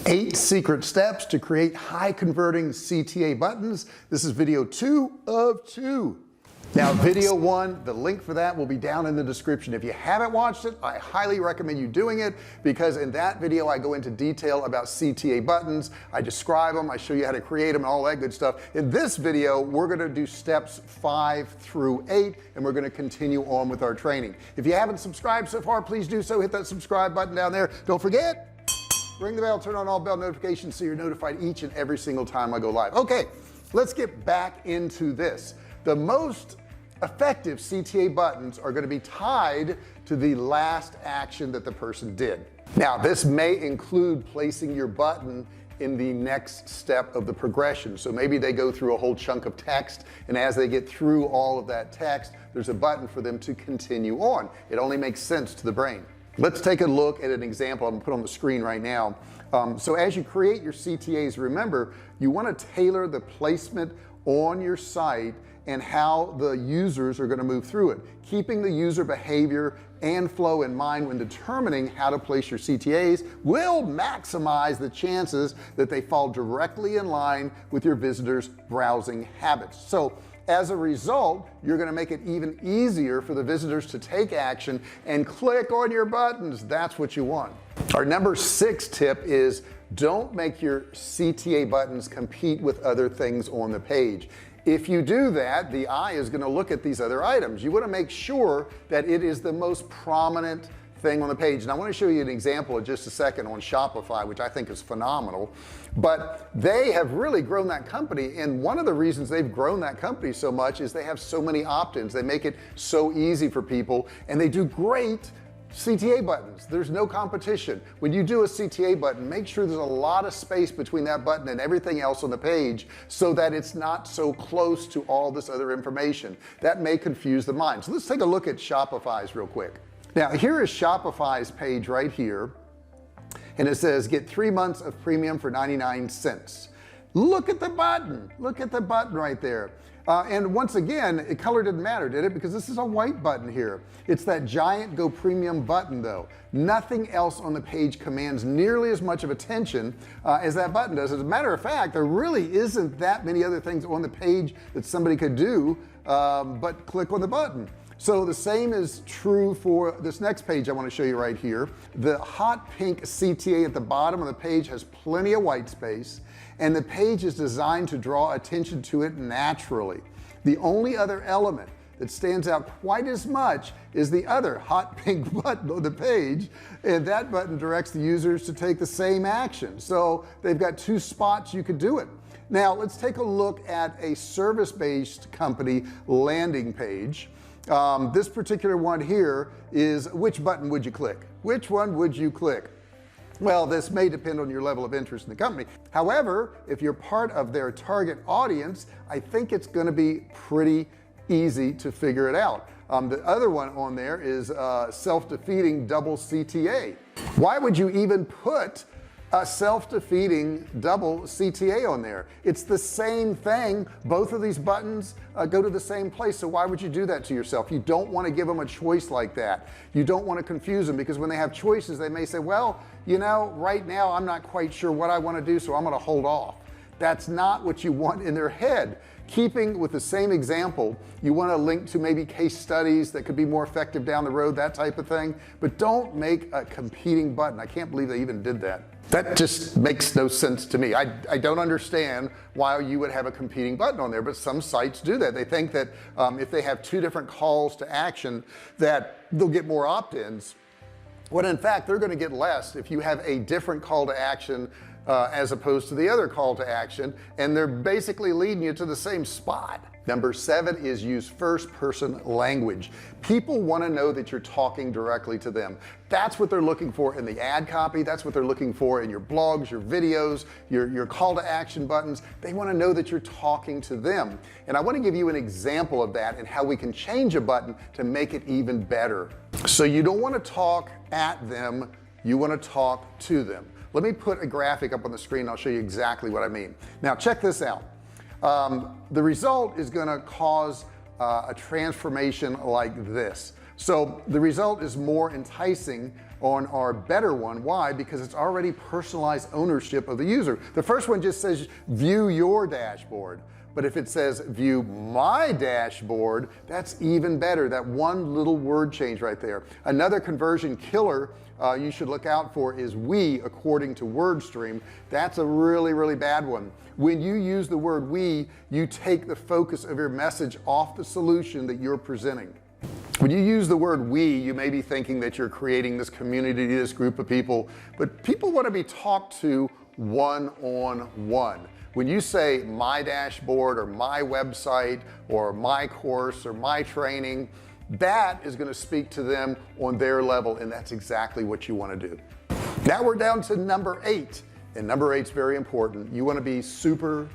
8 secret steps to create high converting CTA buttons. This is video 2 of 2. Now video 1, the link for that will be down in the description. If you haven't watched it, I highly recommend you doing it, because in that video I go into detail about CTA buttons. I describe them, I show you how to create them and all that good stuff. In this video we're going to do steps 5 through 8, and we're going to continue on with our training. If you haven't subscribed so far, please do so. Hit that subscribe button down there. Don't forget, ring the bell, turn on all bell notifications so you're notified each and every single time I go live. Okay, let's get back into this. The most effective CTA buttons are going to be tied to the last action that the person did. Now this may include placing your button in the next step of the progression. So maybe they go through a whole chunk of text, and as they get through all of that text, there's a button for them to continue on. It only makes sense to the brain. Let's take a look at an example I'm going to put on the screen right now. So as you create your CTAs, remember you want to tailor the placement on your site and how the users are going to move through it, keeping the user behavior and flow in mind when determining how to place your CTAs will maximize the chances that they fall directly in line with your visitors' browsing habits. So as a result, you're going to make it even easier for the visitors to take action and click on your buttons. That's what you want. Our number 6 tip is don't make your CTA buttons compete with other things on the page. If you do that, the eye is going to look at these other items. You want to make sure that it is the most prominent thing on the page. And I want to show you an example in just a second on Shopify, which I think is phenomenal. But they have really grown that company, and one of the reasons they've grown that company so much is they have so many opt-ins. They make it so easy for people, and they do great CTA buttons. There's no competition. When you do a CTA button, make sure there's a lot of space between that button and everything else on the page so that it's not so close to all this other information. That may confuse the mind. So let's take a look at Shopify's real quick. Now here is Shopify's page right here, and it says get 3 months of premium for 99 cents. Look at the button. Look at the button right there. And once again, color didn't matter, did it? Because this is a white button here. It's that giant Go Premium button though. Nothing else on the page commands nearly as much of attention as that button does. As a matter of fact, there really isn't that many other things on the page that somebody could do but click on the button. So the same is true for this next page I want to show you right here. The hot pink CTA at the bottom of the page has plenty of white space, and the page is designed to draw attention to it naturally. The only other element that stands out quite as much is the other hot pink button on the page, and that button directs the users to take the same action. So they've got 2 spots you could do it. Now let's take a look at a service-based company landing page. This particular one here is, which button would you click? Which one would you click? Well, this may depend on your level of interest in the company. However, if you're part of their target audience, I think it's going to be pretty easy to figure it out. The other one on there is self-defeating double CTA. Why would you even put a self-defeating double CTA on there? It's the same thing. Both of these buttons go to the same place. So why would you do that to yourself? You don't want to give them a choice like that. You don't want to confuse them, because when they have choices, they may say, well, you know, right now I'm not quite sure what I want to do, so I'm going to hold off. That's not what you want in their head. Keeping with the same example, you want to link to maybe case studies that could be more effective down the road, that type of thing, but don't make a competing button. I can't believe they even did that. That just makes no sense to me. I don't understand why you would have a competing button on there, but some sites do that. They think that if they have 2 different calls to action that they'll get more opt-ins, when in fact they're going to get less if you have a different call to action as opposed to the other call to action, and they're basically leading you to the same spot. Number 7 is use first-person language. People want to know that you're talking directly to them. That's what they're looking for in the ad copy. That's what they're looking for in your blogs, your videos, your call to action buttons. They want to know that you're talking to them. And I want to give you an example of that and how we can change a button to make it even better. So you don't want to talk at them, you want to talk to them. Let me put a graphic up on the screen. I'll show you exactly what I mean. Now check this out. The result is going to cause a transformation like this. So the result is more enticing on our better one. Why? Because it's already personalized ownership of the user. The first one just says view your dashboard, but if it says view my dashboard, that's even better. That one little word change right there. Another conversion killer you should look out for is we, according to WordStream. That's a really bad one. When you use the word we, you take the focus of your message off the solution that you're presenting. When you use the word we, you may be thinking that you're creating this community, this group of people, but people want to be talked to one-on-one. When you say my dashboard or my website or my course or my training, that is going to speak to them on their level, and that's exactly what you want to do. Now we're down to number 8, and number 8 is very important. You want to be super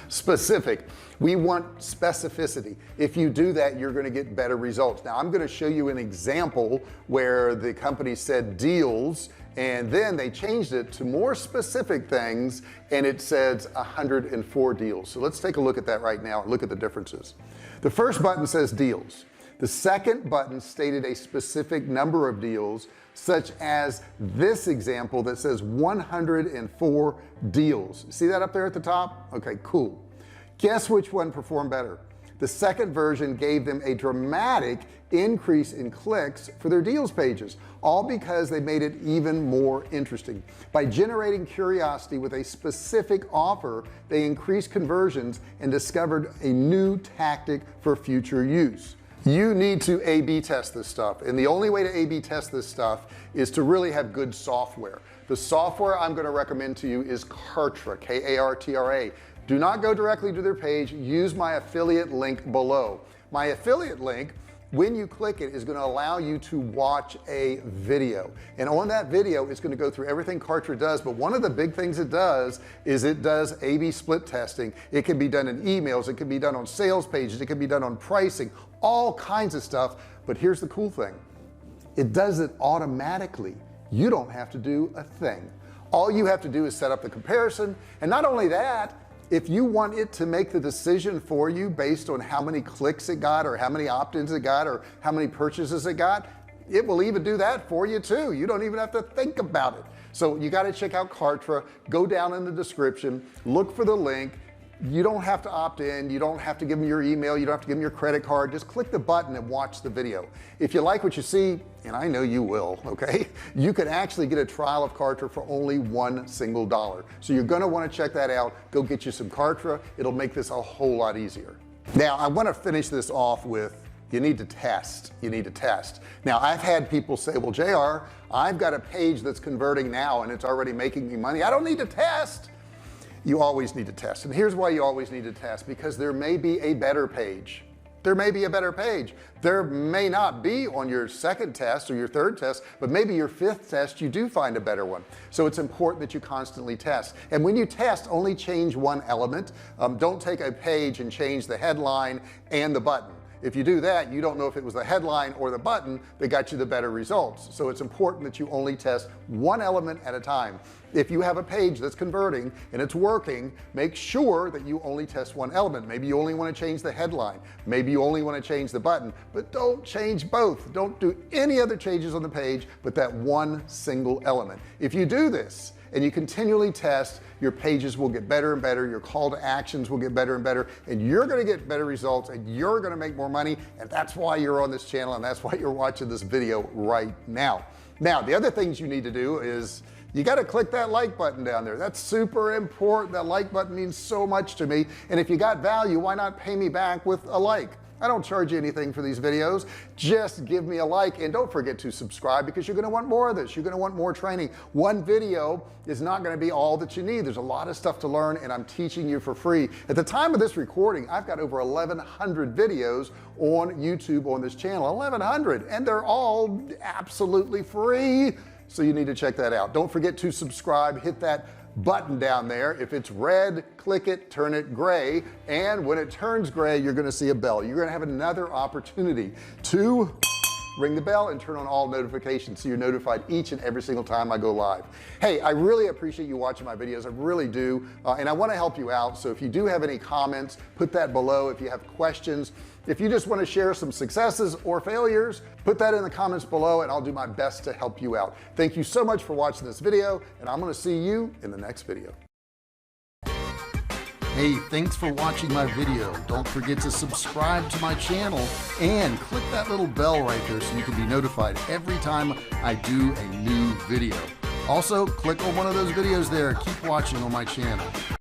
specific. We want specificity. If you do that, you're going to get better results. Now I'm going to show you an example where the company said deals, and then they changed it to more specific things, and it says 104 deals. So let's take a look at that right now and look at the differences. The first button says deals. The second button stated a specific number of deals, such as this example that says 104 deals. See that up there at the top? Okay, cool. Guess which one performed better? The second version gave them a dramatic increase in clicks for their deals pages, all because they made it even more interesting. By generating curiosity with a specific offer, they increased conversions and discovered a new tactic for future use. You need to A/B test this stuff, and the only way to A/B test this stuff is to really have good software. The software I'm going to recommend to you is Kartra, K-A-R-T-R-A. Do not go directly to their page. Use my affiliate link below. My affiliate link, when you click it, is going to allow you to watch a video, and on that video it's going to go through everything Kartra does. But one of the big things it does is it does A/B split testing. It can be done in emails, it can be done on sales pages, it can be done on pricing, all kinds of stuff. But here's the cool thing, it does it automatically. You don't have to do a thing. All you have to do is set up the comparison, and not only that, if you want it to make the decision for you based on how many clicks it got or how many opt-ins it got or how many purchases it got, it will even do that for you too. You don't even have to think about it. So you got to check out Kartra. Go down in the description, look for the link. You don't have to opt in, you don't have to give them your email, you don't have to give them your credit card. Just click the button and watch the video. If you like what you see, and I know you will, okay, you can actually get a trial of Kartra for only $1 single. So you're going to want to check that out. Go get you some Kartra. It'll make this a whole lot easier. Now I want to finish this off with, you need to test. You need to test. Now I've had people say, well, JR, I've got a page that's converting now and it's already making me money. I don't need to test. You always need to test, and here's why you always need to test, because there may be a better page. There may be a better page. There may not be on your second test or your third test, but maybe your fifth test you do find a better one. So it's important that you constantly test, and when you test, only change one element. Don't take a page and change the headline and the button. If you do that, you don't know if it was the headline or the button that got you the better results. So it's important that you only test one element at a time. If you have a page that's converting and it's working, make sure that you only test one element. Maybe you only want to change the headline, maybe you only want to change the button, but don't change both. Don't do any other changes on the page but that one single element. If you do this and you continually test, your pages will get better and better, your call to actions will get better and better, and you're going to get better results, and you're going to make more money. And that's why you're on this channel, and that's why you're watching this video right now. Now the other things you need to do is you got to click that like button down there. That's super important. That like button means so much to me, and if you got value, why not pay me back with a like? I don't charge you anything for these videos. Just give me a like, and don't forget to subscribe, because you're going to want more of this. You're going to want more training. One video is not going to be all that you need. There's a lot of stuff to learn, and I'm teaching you for free. At the time of this recording, I've got over 1,100 videos on YouTube on this channel. 1,100, and they're all absolutely free. So you need to check that out. Don't forget to subscribe. Hit that button down there. If it's red, click it, turn it gray, and when it turns gray, you're going to see a bell. You're going to have another opportunity to ring the bell and turn on all notifications so you're notified each and every single time I go live. Hey, I really appreciate you watching my videos. I really do, and I want to help you out. So if you do have any comments, put that below. If you have questions, If you just want to share some successes or failures, put that in the comments below and I'll do my best to help you out. Thank you so much for watching this video, and I'm going to see you in the next video. Hey, thanks for watching my video. Don't forget to subscribe to my channel and click that little bell right there so you can be notified every time I do a new video. Also, click on one of those videos there. Keep watching on my channel.